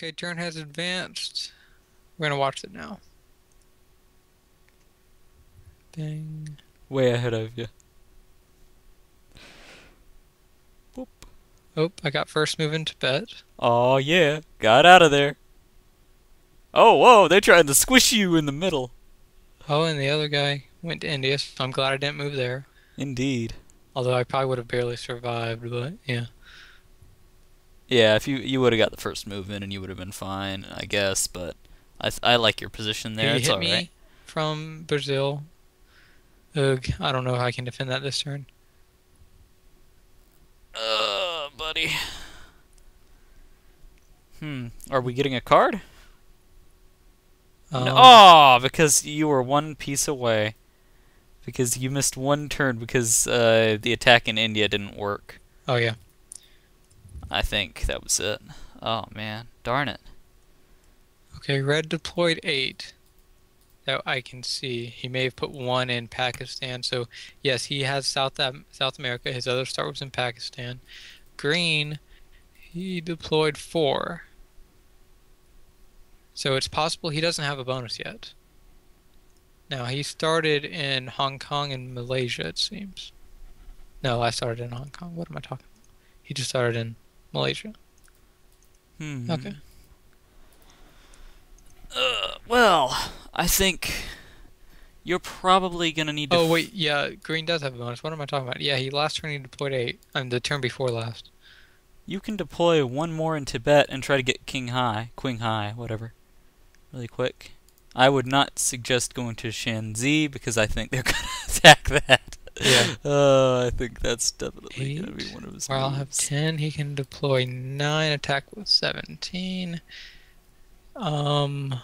Okay, turn has advanced. We're gonna watch it now. Dang. Way ahead of you. Boop. Oh, I got first move in Tibet. Oh yeah, got out of there. Oh whoa, they tried to squish you in the middle. Oh, and the other guy went to India, so I'm glad I didn't move there. Indeed. Although I probably would have barely survived, but yeah. Yeah, if you would have got the first move in and you would have been fine, I guess. But I like your position there. He It's hit all right. me from Brazil. Ugh, I don't know how I can defend that this turn. Buddy. Are we getting a card? No. Um, Oh, because you were one piece away. Because you missed one turn because the attack in India didn't work. oh yeah. I think that was it. Oh man, darn it. Okay, red deployed 8. That I can see. He may have put 1 in Pakistan, so yes, he has South America. His other start was in Pakistan. Green, he deployed 4. So it's possible he doesn't have a bonus yet. Now, he started in Hong Kong and Malaysia, it seems. No, I started in Hong Kong. What am I talking about? He just started in Malaysia. Hmm. Okay. Well, I think you're probably gonna need to. Oh, wait, yeah, green does have a bonus. What am I talking about? Yeah, he last turn he deployed 8. The turn before last. You can deploy one more in Tibet and try to get Queen High, whatever, really quick. I would not suggest going to Shanxi because I think they're gonna attack that. Yeah. I think that's definitely gonna be 8. one of his Where I'll have moves. 10, he can deploy 9, attack with 17. Um,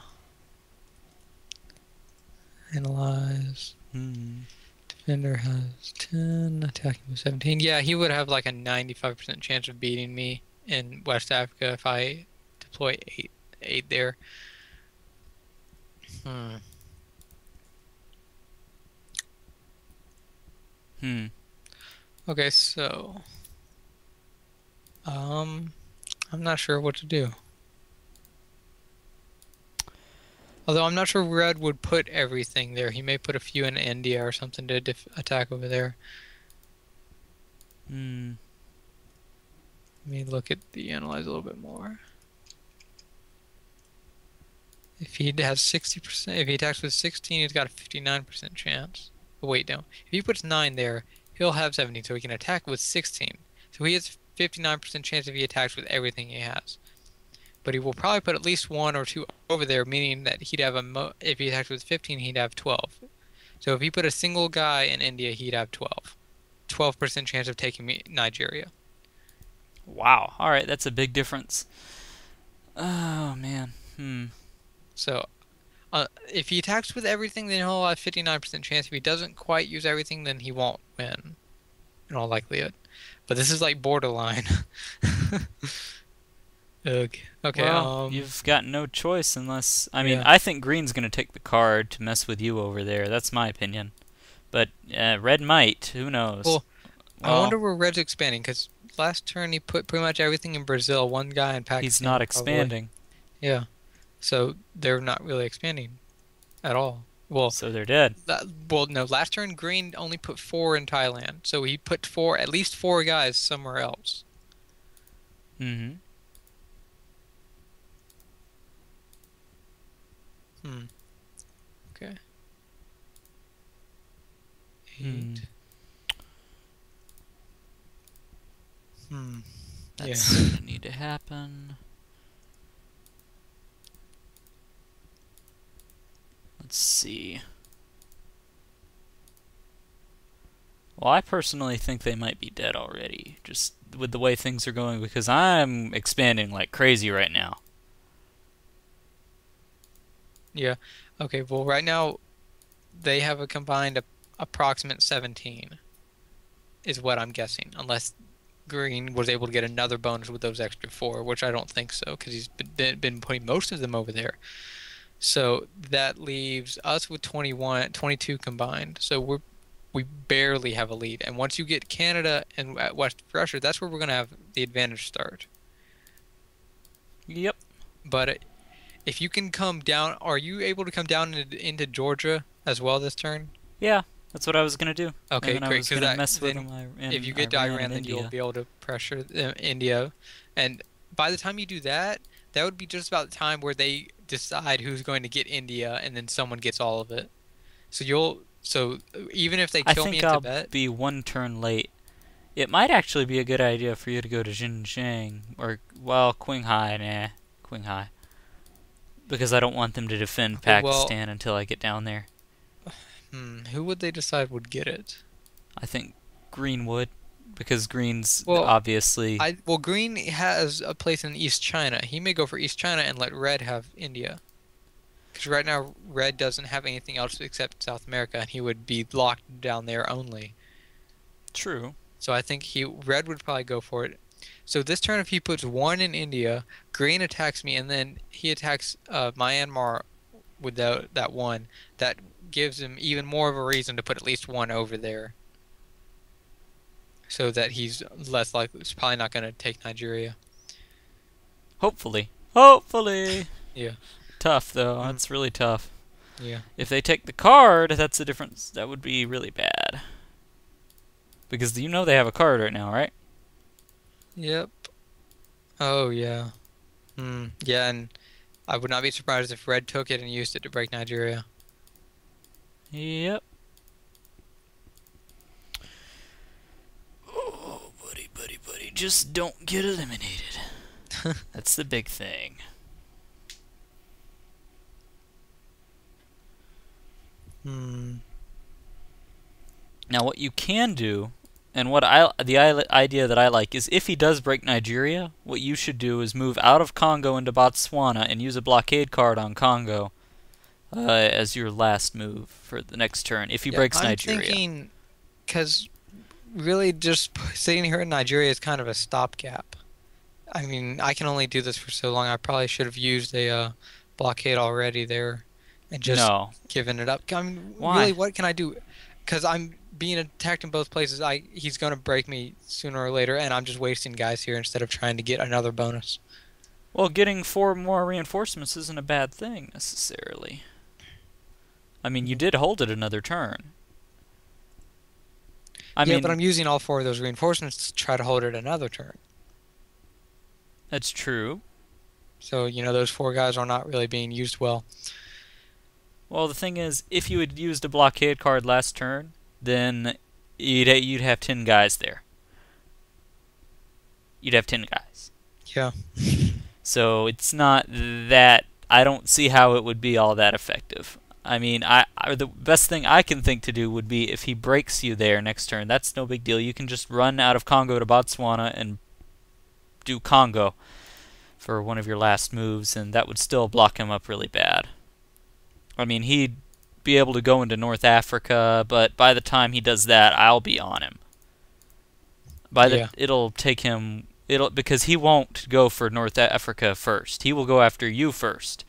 analyze. Hmm. Defender has 10, attacking with 17. Yeah, he would have like a 95% chance of beating me in West Africa if I deploy 8 there. Hmm. Hmm. Okay, so um I'm not sure what to do. Although I'm not sure Red would put everything there. He may put a few in India or something to attack over there. Hmm. Let me look at the analyze a little bit more. If he has 60%, if he attacks with 16, he's got a 59% chance. But wait, no. If he puts 9 there, he'll have 17, so he can attack with 16. So he has 59% chance if he attacks with everything he has. But he will probably put at least 1 or 2 over there, meaning that he'd have if he attacks with 15, he'd have 12. So if he put a single guy in India, he'd have 12. 12% chance of taking Nigeria. Wow. All right, that's a big difference. Oh man. Hmm. So if he attacks with everything, then he'll have 59% chance. If he doesn't quite use everything, then he won't win, in all likelihood. But this is like borderline. Ugh. Okay, Well, you've got no choice unless. I mean, yeah. I think green's gonna take the card to mess with you over there. That's my opinion. But red might. Who knows? Well, I Well, wonder where Red's expanding, because last turn he put pretty much everything in Brazil, one guy in he's not Pakistan, probably. expanding, Yeah. So they're not really expanding at all. Well, so they're dead. no. Last turn, Green only put 4 in Thailand, so he put at least 4 guys somewhere else. Mm-hmm. Hmm. Okay. Hmm. 8. Hmm. Yeah. That's gonna need to happen. Let's see. Well, I personally think they might be dead already, just with the way things are going, because I'm expanding like crazy right now. Yeah. Okay. Well, right now they have a combined approximate 17, is what I'm guessing, unless Green was able to get another bonus with those extra 4, which I don't think so, because he's been putting most of them over there. So that leaves us with 21, 22 combined. So we barely have a lead. And once you get Canada and West Russia, that's where we're gonna have the advantage start. Yep. But if you can come down, are you able to come down into Georgia as well this turn? Yeah, that's what I was gonna do. And Okay, then I great. was Because gonna that mess with then, them if in you get to Iran and Iran, then you'll India. be able to pressure India, and by the time you do that, that would be just about the time where they decide who's going to get India, and then someone gets all of it. So even if they I kill me think in I'll Tibet, be one turn late. It might actually be a good idea for you to go to Xinjiang or well, Qinghai, nah, Qinghai, because I don't want them to defend okay, well, Pakistan until I get down there. who would they decide would get it? I think Greenwood, because Green's Well, obviously. Green has a place in East China. He may go for East China and let Red have India. Because right now, Red doesn't have anything else except South America, and he would be locked down there only. True. So I think Red would probably go for it. So this turn, if he puts one in India, Green attacks me, and then he attacks Myanmar with that one. That gives him even more of a reason to put at least one over there, so that he's less likely. He's probably not going to take Nigeria. Hopefully. Hopefully. Yeah. Tough though. Mm, That's really tough. yeah. If they take the card, that's a difference. That would be really bad. Because you know they have a card right now, right? Yep. Oh yeah. Yeah, and I would not be surprised if Red took it and used it to break Nigeria. Yep. Oh, buddy, buddy, buddy. Just don't get eliminated. That's the big thing. Hmm. Now, what you can do, and the idea that I like is if he does break Nigeria, what you should do is move out of Congo into Botswana and use a blockade card on Congo as your last move for the next turn if he Yeah, breaks I'm Nigeria. thinking, because really just sitting here in Nigeria is kind of a stopgap. I mean, I can only do this for so long. I probably should have used a blockade already there and just No. given it up. I mean, really, Why? what can I do? Because I'm being attacked in both places. He's going to break me sooner or later, and I'm just wasting guys here instead of trying to get another bonus. Well, getting 4 more reinforcements isn't a bad thing, necessarily. I mean, you did hold it another turn. I Yeah, mean, but I'm using all 4 of those reinforcements to try to hold it another turn. that's true. So, those 4 guys are not really being used well. Well, the thing is, if you had used a blockade card last turn, then you'd have 10 guys there. You'd have 10 guys. Yeah. So it's not that. I don't see how it would be all that effective. I mean, the best thing I can think to do would be if he breaks you there next turn. That's no big deal. You can just run out of Congo to Botswana and do Congo for one of your last moves, and that would still block him up really bad. I mean, he'd be able to go into North Africa, but by the time he does that, I'll be on him. It'll take him because he won't go for North Africa first. He will go after you first.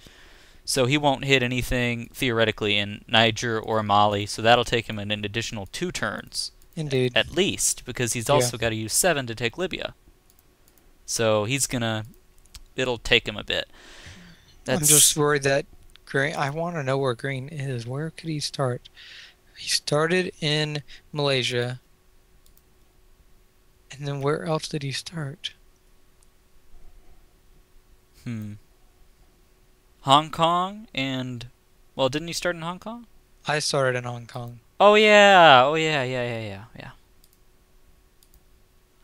So he won't hit anything theoretically in Niger or Mali, so that'll take him an additional 2 turns. Indeed. At least, because he's also got to use 7 to take Libya. So it'll take him a bit. I'm just worried that Green. I want to know where Green is. Where could he start? He started in Malaysia. And then where else did he start? Hong Kong and... Well, didn't he start in Hong Kong? I started in Hong Kong. Oh, yeah. Oh, yeah.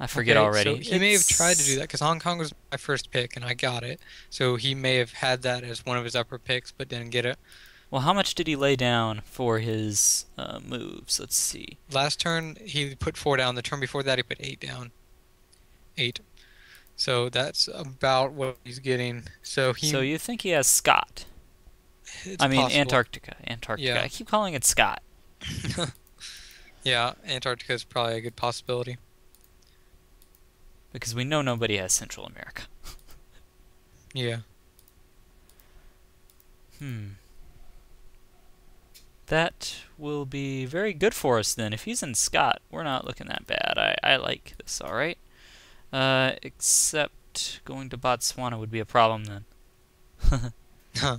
I forget already. So he may have tried to do that because Hong Kong was my first pick and I got it. So he may have had that as one of his upper picks but didn't get it. Well, how much did he lay down for his moves? Let's see. Last turn he put 4 down. The turn before that he put 8 down. 8. So that's about what he's getting. So you think he has Scott? It's possible. Antarctica. Yeah. I keep calling it Scott. Yeah, Antarctica is probably a good possibility. Because we know nobody has Central America. Yeah. That will be very good for us then. If he's in Scott, we're not looking that bad. I like this, alright? Except going to Botswana would be a problem then. Huh.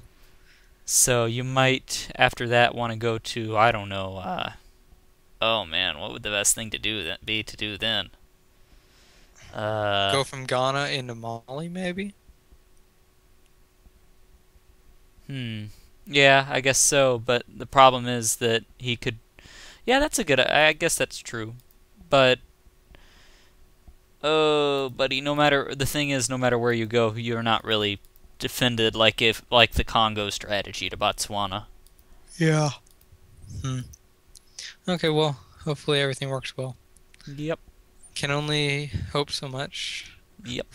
So you might, after that, want to go to, I don't know, oh man, what would the best thing to do be to do then? Uh, Go from Ghana into Mali, maybe? hmm. Yeah, I guess so, but the problem is that he could. Yeah, that's a good. I guess that's true, but oh, buddy, no matter the thing is, no matter where you go, you're not really defended like the Congo strategy to Botswana. Yeah. Hmm. Okay, well, hopefully everything works well. Yep. Can only hope so much. Yep.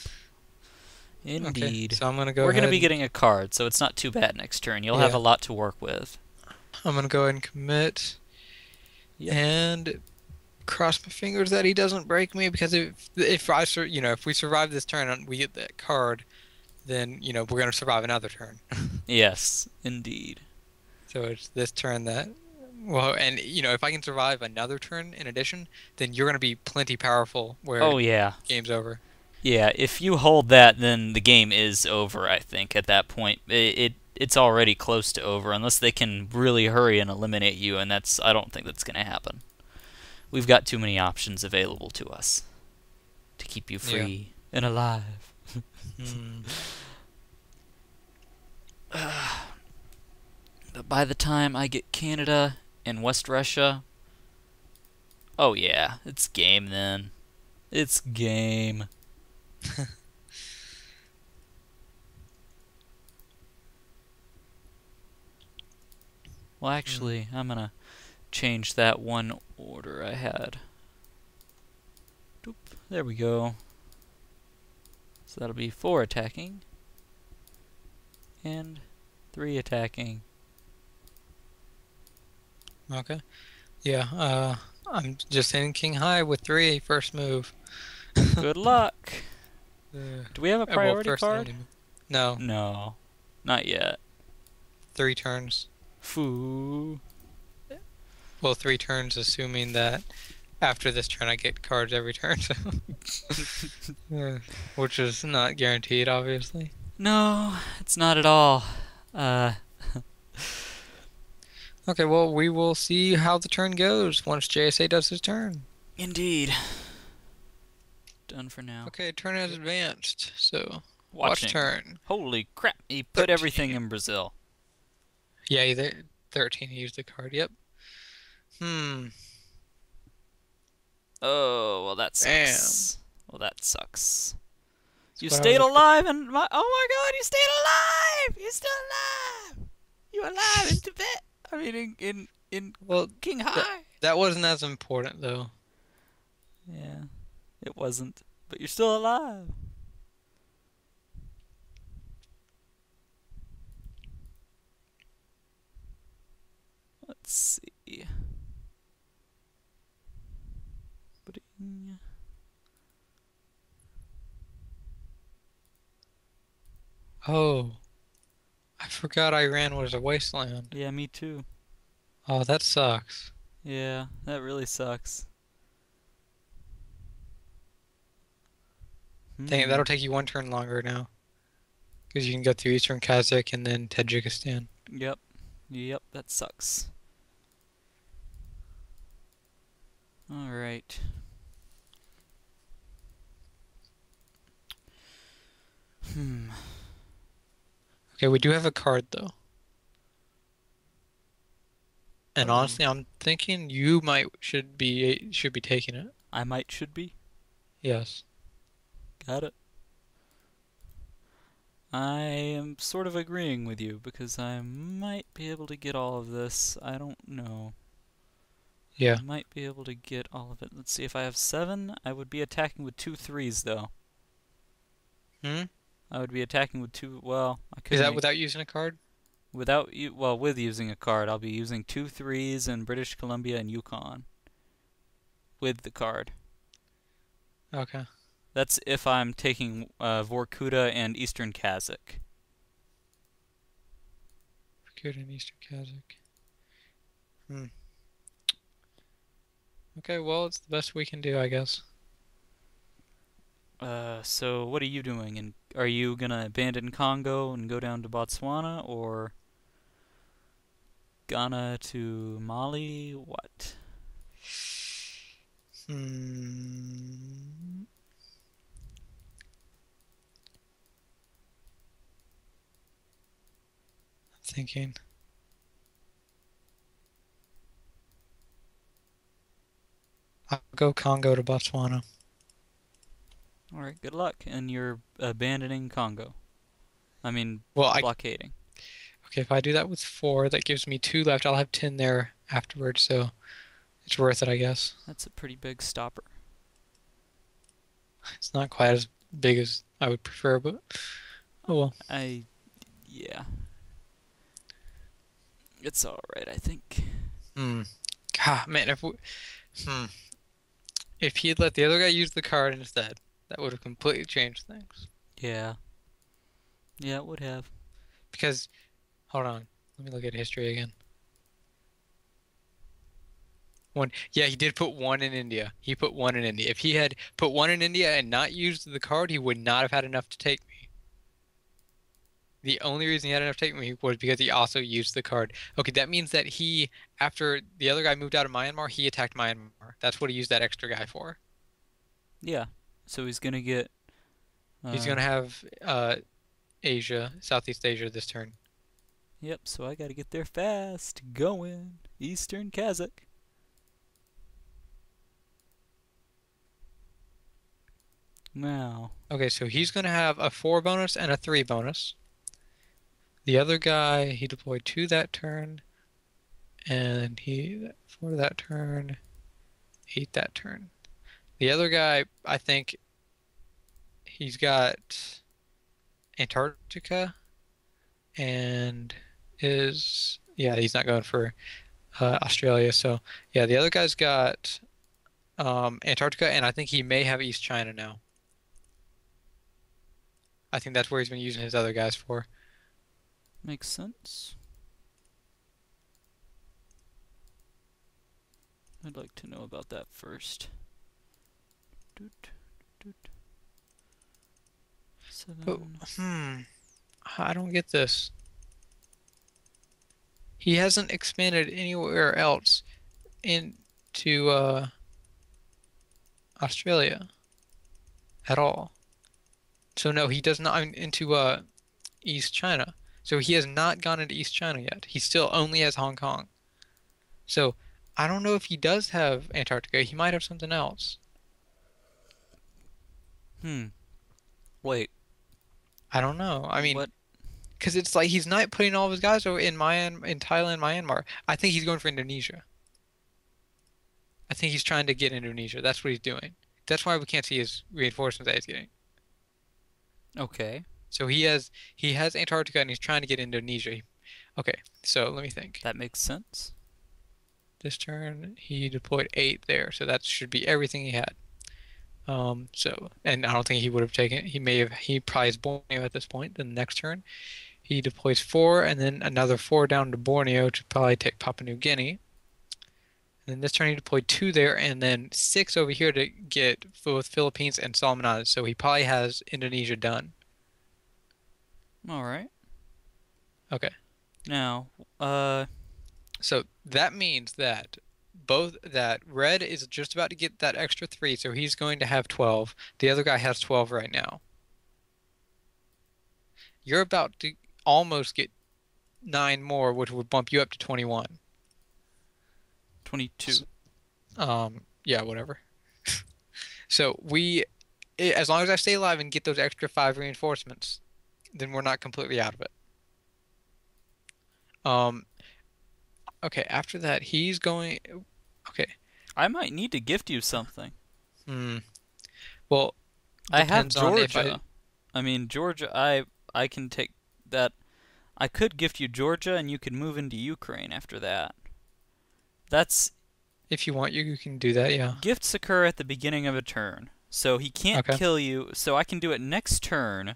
Okay, Indeed. so I'm gonna go We're going to ahead be and getting a card, so it's not too bad next turn. You'll have yeah, a lot to work with. I'm gonna go ahead and commit Yep. and cross my fingers that he doesn't break me because if we survive this turn and we get that card, then we're gonna survive another turn. Yes, indeed. So it's this turn that well, and if I can survive another turn in addition, then you're gonna be plenty powerful where Oh yeah. game's over. Yeah, if you hold that, then the game is over, I think, at that point. It's already close to over, unless they can really hurry and eliminate you, and I don't think that's going to happen. We've got too many options available to us to keep you Yeah. free and alive. Hmm. But by the time I get Canada and West Russia, oh yeah, it's game then. It's game. Well, actually, I'm gonna change that one order I had. Doop, there we go. So that'll be 4 attacking and 3 attacking. Okay. Yeah. I'm just hitting King High with 3 first move. Good luck. Uh, Do we have a well, priority first and card? only move. No, No, not yet. 3 turns. Foo. Well, 3 turns, assuming that after this turn I get cards every turn, so which is not guaranteed, obviously. No, it's not at all. Uh, Okay, well, we will see how the turn goes once JSA does his turn. indeed. Done for now. Okay, turn has advanced, so watch Watching. turn. Holy crap, he put 13. everything in Brazil. Yeah, either 13, he used the card, yep. Oh, well that Damn. sucks. Well that sucks. That's You what I was stayed afraid. alive and oh my god, you stayed alive! You're still alive! You alive in Tibet. I mean in Well, King th High. that wasn't as important, though. Yeah. It wasn't. But you're still alive. Let's see. Bring. Oh, I forgot Iran was a wasteland. Yeah, me too. Oh, that sucks. Yeah, that really sucks. Dang it, Hmm. that'll take you 1 turn longer now. Because you can go through Eastern Kazakh and then Tajikistan. Yep. Yep, that sucks. Alright. Hmm. Okay, we do have a card, though. And Oh. honestly, I'm thinking you should be taking it. I might should be. Yes. Got it. I am sort of agreeing with you because I might be able to get all of this. I don't know. Yeah. I might be able to get all of it. Let's see, if I have 7, I would be attacking with 2 3s though. Hmm? I would be attacking with 2, well, I could Is that make, without using a card? without you, well, with using a card, I'll be using 2 3s in British Columbia and Yukon with the card. Okay. That's if I'm taking Vorkuta and Eastern Kazakh. Good in Eastern Kazakh. Hmm. Okay, well, it's the best we can do, I guess. So what are you doing in are you gonna abandon Congo and go down to Botswana, or Ghana to Mali? What? Hmm. Thinking. I'll go Congo to Botswana. All right, good luck. And you're abandoning Congo. I mean, Well, blockading. okay, if I do that with 4, that gives me 2 left. I'll have 10 there afterwards, so it's worth it, I guess. That's a pretty big stopper. It's not quite as big as I would prefer, but oh well. Yeah. It's alright, I think. Hmm. God, man, if he had let the other guy use the card instead, that would have completely changed things. Yeah. Yeah, it would have. Because, hold on, let me look at history again. Yeah, he did put 1 in India. He put 1 in India. If he had put 1 in India and not used the card, he would not have had enough to take me. The only reason he had enough to take me was because he also used the card. Okay, that means that after the other guy moved out of Myanmar, he attacked Myanmar. That's what he used that extra guy for. Yeah. So he's gonna get. He's gonna have Asia, Southeast Asia this turn. Yep, so I gotta get there fast. Going. Eastern Kazakh. Now. Okay, so he's gonna have a 4 bonus and a 3 bonus. The other guy, he deployed 2 that turn, and he 4 that turn, 8 that turn. The other guy, I think he's got Antarctica, and he's not going for Australia. So yeah, the other guy's got Antarctica, and I think he may have East China now. I think that's where he's been using his other guys for. Makes sense. I'd like to know about that first. Doot, doot. 7. But, I don't get this. He hasn't expanded anywhere else into Australia at all. So no, he does not into East China. So he has not gone into East China yet. He still only has Hong Kong. So I don't know if he does have Antarctica. He might have something else. Wait. I don't know. I mean, What? because it's like he's not putting all of his guys over in Thailand, Myanmar. I think he's going for Indonesia. I think he's trying to get Indonesia. That's what he's doing. That's why we can't see his reinforcements that he's getting. Okay. So he has Antarctica and he's trying to get Indonesia. Okay, so let me think. That makes sense. This turn he deployed 8 there, so that should be everything he had. And I don't think he would have taken. He probably is Borneo at this point. Then the next turn, he deploys 4 and then another 4 down to Borneo to probably take Papua New Guinea. And then this turn he deployed 2 there and then 6 over here to get both Philippines and Solomon Islands. So he probably has Indonesia done. All right. Okay. Now, So that means that Red is just about to get that extra 3, so he's going to have 12. The other guy has 12 right now. You're about to almost get 9 more, which would bump you up to 21. 22. Yeah, whatever. So as long as I stay alive and get those extra 5 reinforcements, then we're not completely out of it. Okay, after that, he's going. Okay. I might need to gift you something. Well, I have depends on if Georgia. I mean, Georgia, I can take that. I could gift you Georgia, and you could move into Ukraine after that. That's If you want, you can do that, yeah. gifts occur at the beginning of a turn, so he can't Okay. kill you. So I can do it next turn.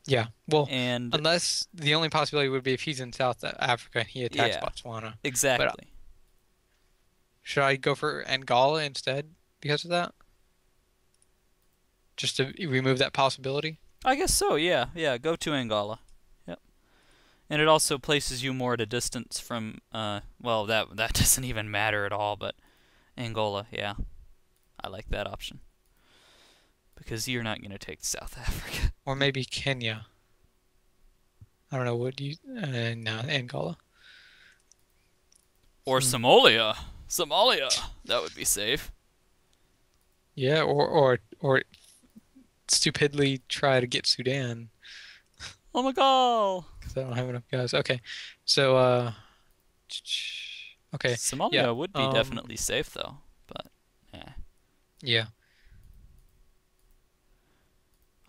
Yeah. Well, And unless the only possibility would be if he's in South Africa and he attacks yeah, Botswana. exactly. But should I go for Angola instead because of that? Just to remove that possibility? I guess so. Yeah, yeah. Go to Angola. Yep. And it also places you more at a distance from. Well, that doesn't even matter at all. But Angola, yeah, I like that option because you're not gonna take South Africa. Or maybe Kenya. I don't know. Would you? No, Angola. Or Hmm. Somalia. Somalia. That would be safe. Yeah, or stupidly try to get Sudan Oh my god. because I don't have enough guys. Okay, so okay, yeah, Somalia would be definitely safe though. But yeah. yeah.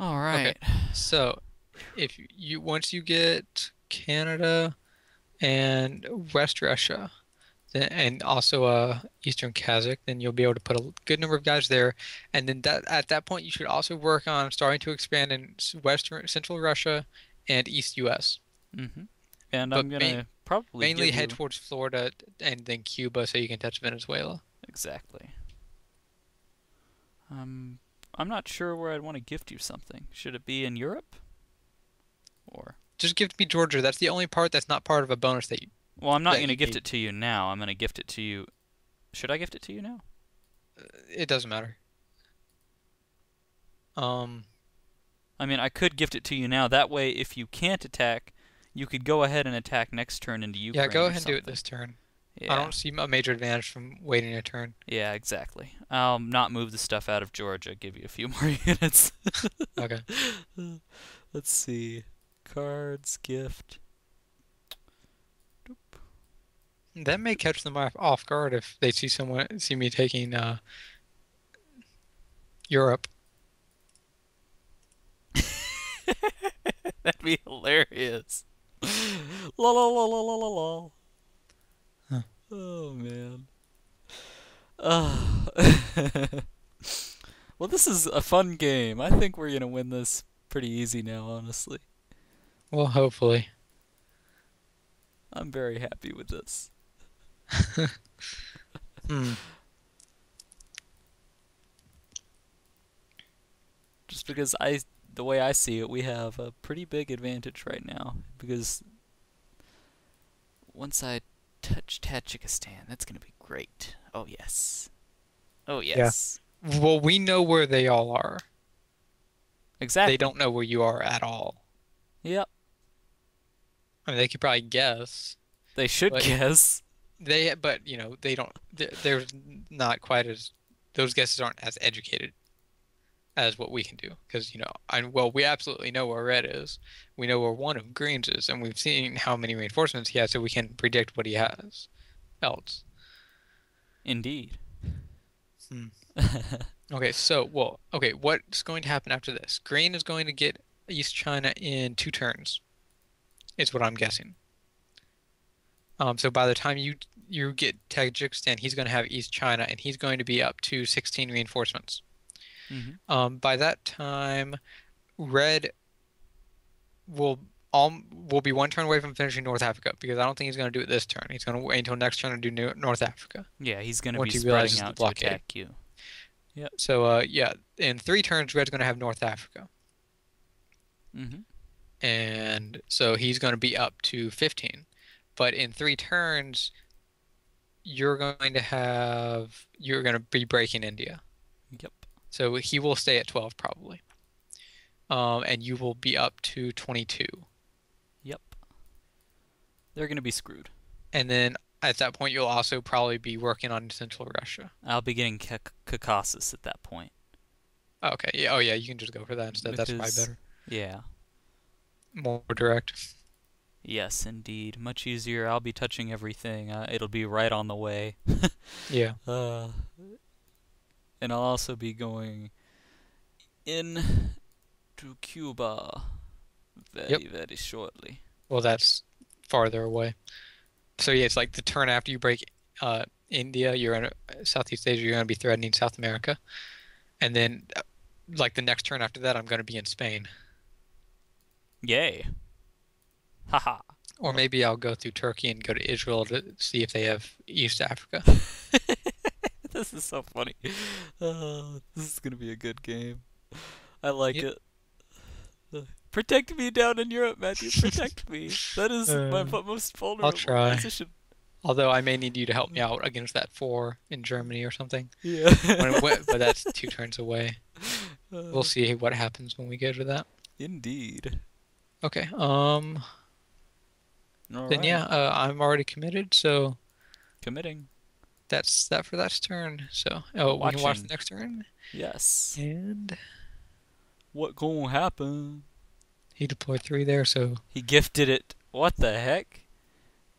All Okay, right. so if you once you get Canada and West Russia, then, and also Eastern Kazakh, then you'll be able to put a good number of guys there, and then that at that point you should also work on starting to expand in Western Central Russia and East U.S. Mhm. And But I'm gonna probably mainly give head you towards Florida and then Cuba so you can touch Venezuela. exactly. I'm not sure where I'd want to gift you something. Should it be in Europe or? Just give me Georgia. That's the only part that's not part of a bonus Well, I'm not that gonna you gift need. it to you now. I'm gonna gift it to you. Should I gift it to you now? It doesn't matter. Um, I mean, I could gift it to you now. That way, if you can't attack, you could go ahead and attack next turn into yeah, go Ukraine or ahead and do it something. this turn. I Yeah. don't see a major advantage from waiting a turn. Yeah, exactly. I'll not move the stuff out of Georgia, give you a few more units. Okay. Let's see. Cards, gift. That may catch them off guard if they see me taking Europe. That'd be hilarious. La la la la la la la. Huh. Oh man. Uh, well, this is a fun game. I think we're gonna win this pretty easy now, honestly. Well, hopefully. I'm very happy with this. Hmm. Just because the way I see it, we have a pretty big advantage right now. Because once I touch Tajikistan, that's gonna be great. Oh yes. Oh Yeah. yes. Well, we know where they all are. They Exactly. don't know where you are at all. Yep. I mean, they could probably guess, They should but guess. but they don't. They're not quite as those guesses aren't as educated as what we can do because well, we absolutely know where red is. We know where one of greens is, and we've seen how many reinforcements he has, so we can predict what he has else. Indeed. Hmm. Okay, okay, what's going to happen after this? Green is going to get East China in 2 turns, is what I'm guessing. So by the time you get Tajikistan, he's going to have East China, and he's going to be up to 16 reinforcements. Hmm. By that time, Red will will be 1 turn away from finishing North Africa because I don't think he's going to do it this turn. He's going to wait until next turn to do North Africa Yeah, he's going to be once he spreading realizes the out to blockade. attack you. Yep. So yeah, in 3 turns, Red's going to have North Africa, Hmm. and so he's going to be up to 15. But in 3 turns, you're going to be breaking India. Yep. So he will stay at 12 probably. And you will be up to 22. Yep. They're going to be screwed. And then at that point, you'll also probably be working on Central Russia. I'll be getting Caucasus at that point. Okay. Yeah. Oh, yeah. You can just go for that instead. That's probably Because, better. yeah. More direct. Yes, indeed. Much easier. I'll be touching everything. It'll be right on the way. Yeah. And I'll also be going in to Cuba Yep. very shortly. Well, that's farther away. So yeah, it's like the turn after you break India, you're in Southeast Asia. You're going to be threatening South America, and then like the next turn after that, I'm going to be in Spain. Yay. Haha. Or maybe I'll go through Turkey and go to Israel to see if they have East Africa. This is so funny. This is gonna be a good game. I like Yep. it. Protect me down in Europe, Matthew. Protect me. That is my Uh, most I'll vulnerable try. position. Although I may need you to help me out against that 4 in Germany or something. Yeah. But that's 2 turns away. We'll Uh, see what happens when we get to that. indeed. Okay. All Then right. yeah, I'm already committed, so Committing. that's that for that turn. So, oh, we can watch the Watching. next turn. Yes. And What gonna happen? he deployed 3 there, so He gifted it. What the heck?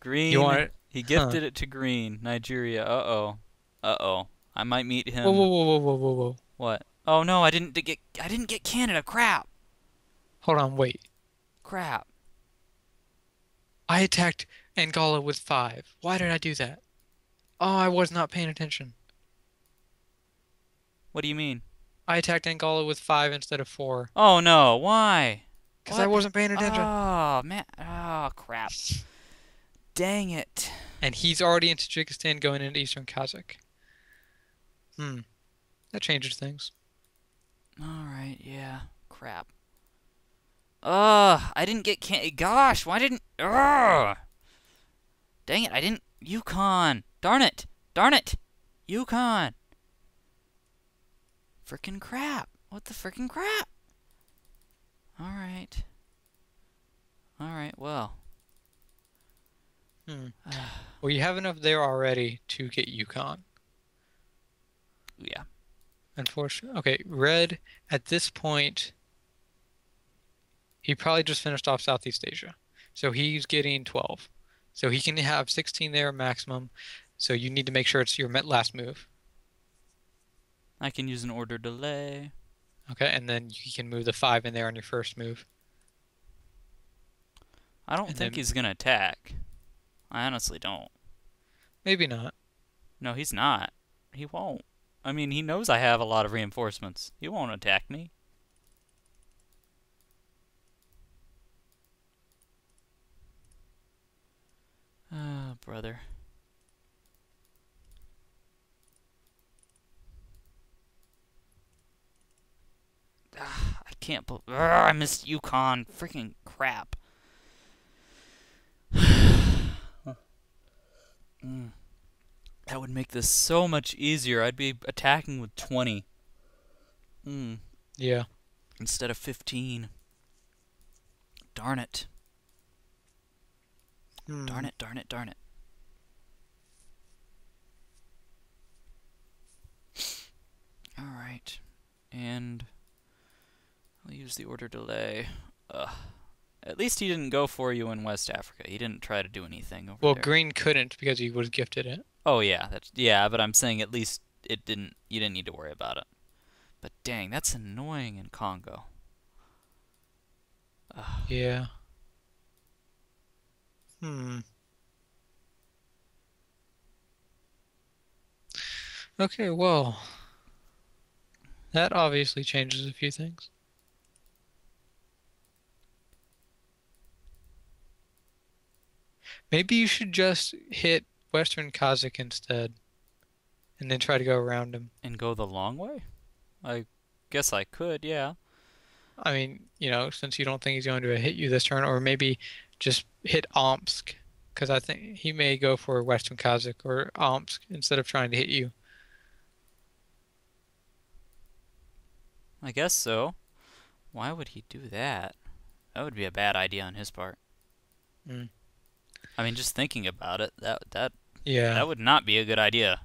you want Green. it? He Huh. gifted it to Green. Nigeria. Uh-oh. Uh-oh. I might meet Whoa, whoa, him. whoa, whoa, whoa, whoa, whoa. What? Oh no, I didn't get Canada. Crap. Hold on, wait. Crap. I attacked Angola with 5. Why did I do that? Oh, I was not paying attention. What do you mean? I attacked Angola with 5 instead of 4 Oh no, why? because I What? wasn't paying attention. Oh, man. Oh, crap. Dang it. And he's already in Tajikistan going into Eastern Kazakh. Hmm, that changes things. Alright, yeah. Crap. I didn't get Gosh, why didn't... Ugh! Dang it, I didn't... Yukon! Darn it! Darn it! Yukon! Frickin' crap! What the frickin' crap? Alright. Alright, well. Hmm. Well, you have enough there already to get Yukon. Yeah. Unfortunately. Okay, red, at this point, he probably just finished off Southeast Asia. So he's getting 12. So he can have 16 there maximum. So you need to make sure it's your last move. I can use an order delay. Okay, and then you can move the 5 in there on your first move. I don't And think then he's gonna attack. I honestly don't. maybe not. No, he's not. He won't. I mean, he knows I have a lot of reinforcements. He won't attack me. Ah, brother. I can't believe... I missed Yukon. Freaking crap. That would make this so much easier. I'd be attacking with 20. Yeah. Instead of 15. Darn it. Darn it, darn it, darn it. Alright. And I'll use the order delay. At least he didn't go for you in West Africa. He didn't try to do anything over Well, there. green couldn't because he was gifted it. Oh yeah, yeah, but I'm saying at least you didn't need to worry about it. But dang, that's annoying in Congo. Yeah. Hmm. Okay, well, that obviously changes a few things. Maybe you should just hit Western Kazakh instead, and then try to go around him. And go the long way? I guess I could, yeah. I mean, since you don't think he's going to hit you this turn, or maybe just hit Omsk, because I think he may go for Western Kazakh or Omsk instead of trying to hit you. I guess so. Why would he do that? That would be a bad idea on his part. Mm. I mean, just thinking about it, that Yeah. would not be a good idea.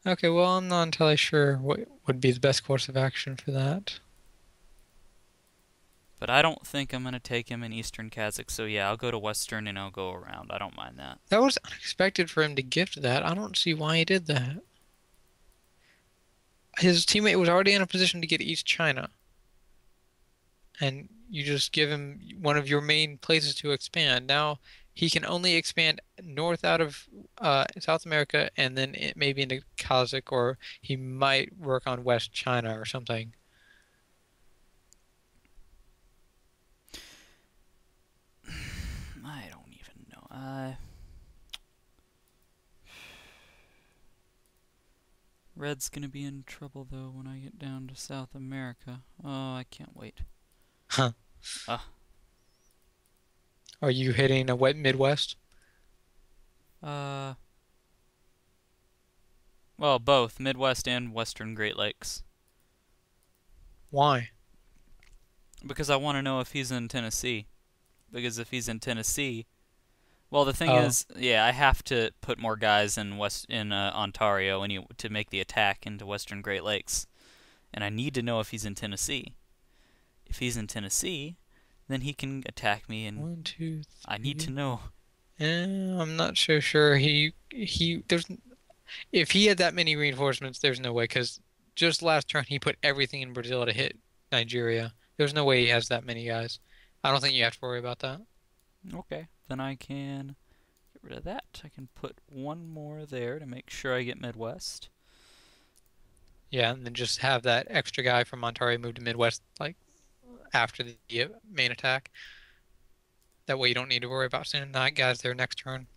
Okay, well, I'm not entirely sure what would be the best course of action for that. But I don't think I'm going to take him in Eastern Kazakh, so yeah, I'll go to Western and I'll go around. I don't mind that. That was unexpected for him to gift that. I don't see why he did that. His teammate was already in a position to get East China. And you just give him one of your main places to expand. Now he can only expand north out of South America and then maybe into Kazakh, or he might work on West China or something. I don't even know. Red's gonna be in trouble though when I get down to South America. Oh, I can't wait. Huh. Ah. Are you hitting a wet Midwest? Uh, well, both Midwest and Western Great Lakes. Why? Because I want to know if he's in Tennessee. Because if he's in Tennessee, well, the thing Oh, is, yeah, I have to put more guys in Ontario to make the attack into Western Great Lakes, and I need to know if he's in Tennessee. If he's in Tennessee, then he can attack me, and 1, 2, I need to 3. know. I'm not so sure. There's if he had that many reinforcements, there's no way. Because just last turn he put everything in Brazil to hit Nigeria. There's no way he has that many guys. I don't think you have to worry about that. Okay, then I can get rid of that. I can put one more there to make sure I get Midwest. Yeah, and then just have that extra guy from Ontario move to Midwest like after the main attack. That way you don't need to worry about sending night guys there next turn.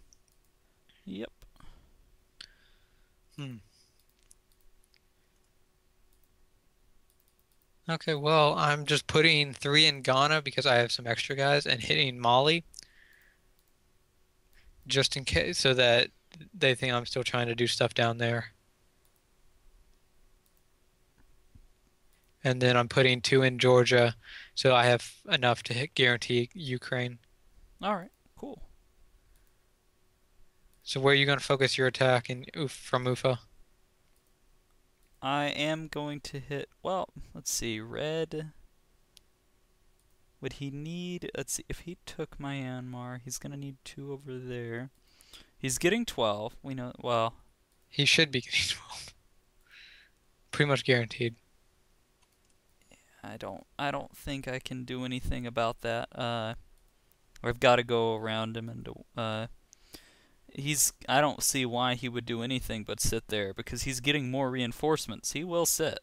Yep. Hmm. Okay, well, I'm just putting 3 in Ghana because I have some extra guys and hitting Mali just in case so that they think I'm still trying to do stuff down there. And then I'm putting 2 in Georgia so I have enough to guarantee Ukraine. All right. Cool. So where are you going to focus your attack from Ufa? I am going to hit. Well, let's see. Red. Would he need? Let's see. If he took Myanmar, he's gonna need 2 over there. He's getting 12. We know. Well, He should be getting 12. Pretty much guaranteed. I don't think I can do anything about that. I've got to go around him and I don't see why he would do anything but sit there because he's getting more reinforcements. He will sit.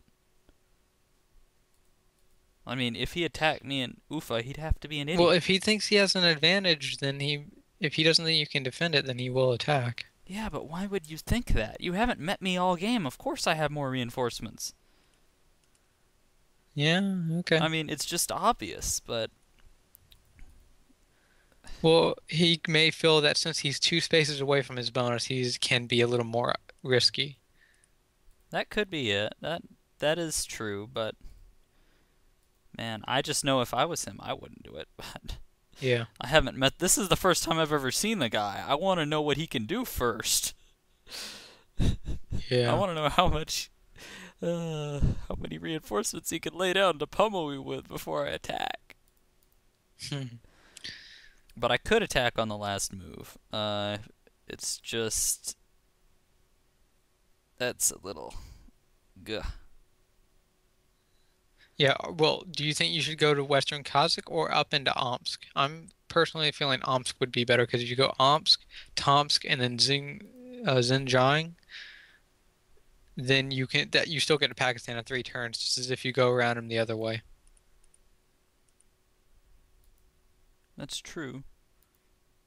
I mean, if he attacked me in Ufa, he'd have to be an Well, idiot. if he thinks he has an advantage, if he doesn't think you can defend it, then he will attack. Yeah, but why would you think that? You haven't met me all game. Of course I have more reinforcements. Yeah, okay. I mean, it's just obvious, but Well, he may feel that since he's 2 spaces away from his bonus, he can be a little more risky. that could be it. That is true, but man, I just know if I was him, I wouldn't do it. But Yeah. I haven't met. This is the first time I've ever seen the guy. I want to know what he can do first. I Yeah. want to know how many reinforcements he can lay down to pummel me with before I attack. But I could attack on the last move. It's just that's a little, gah. Yeah, well, do you think you should go to Western Kazakh or up into Omsk? I'm personally feeling Omsk would be better because if you go Omsk, Tomsk, and then Xinjiang, then you still get to Pakistan in 3 turns, just as if you go around them the other way. That's true.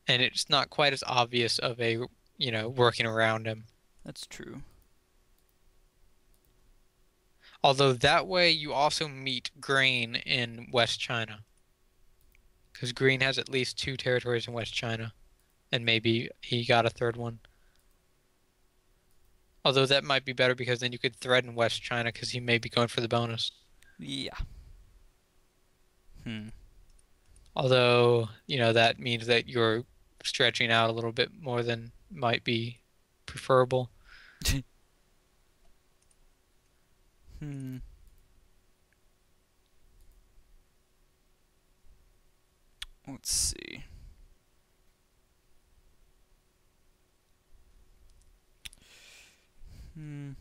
And it's not quite as obvious of working around him. That's true. Although that way you also meet Green in West China. Because Green has at least 2 territories in West China. And maybe he got a third one. Although that might be better because then you could threaten West China because he may be going for the bonus. Yeah. Hmm. Although, that means that you're stretching out a little bit more than might be preferable. Hmm. Let's see. Hmm.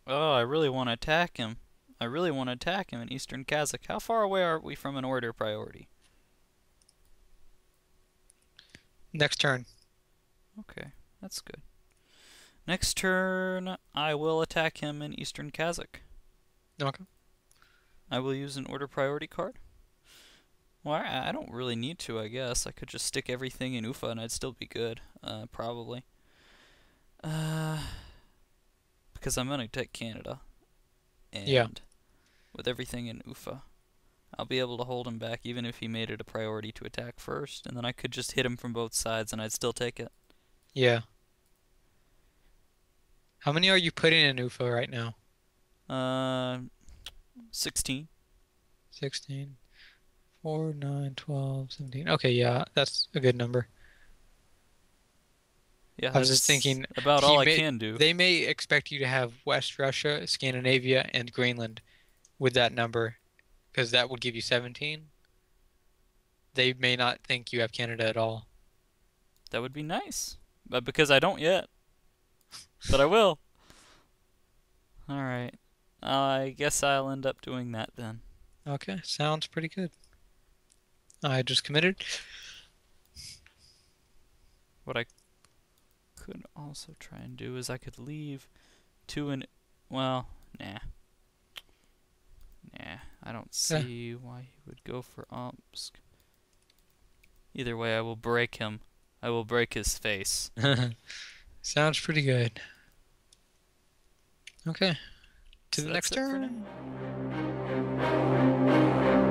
Oh, I really want to attack him. I really want to attack him in Eastern Kazakh. How far away are we from an order priority? Next turn. Okay, that's good. Next turn, I will attack him in Eastern Kazakh. Okay. I will use an order priority card. Well, I don't really need to, I guess. I could just stick everything in Ufa and I'd still be good, probably. Because because I'm gonna take Canada, and Yeah. with everything in Ufa, I'll be able to hold him back even if he made it a priority to attack first, and then I could just hit him from both sides and I'd still take it. Yeah. How many are you putting in UFO right now? Uh, 16. 16. 4, 9, 12, 17. Okay, yeah, that's a good number. Yeah, I was just that's thinking about all I can do. they may expect you to have West Russia, Scandinavia, and Greenland with that number because that would give you 17. They may not think you have Canada at all. That would be nice, but because I don't yet, but I will. All right. I guess I'll end up doing that then. Okay, sounds pretty good. I just committed. What I could also try and do is I could leave two and well, nah. Nah, I don't see why he would go for Omsk. Either way, I will break him. I will break his face. Sounds pretty good. Okay, to So the next that's it for turn. now.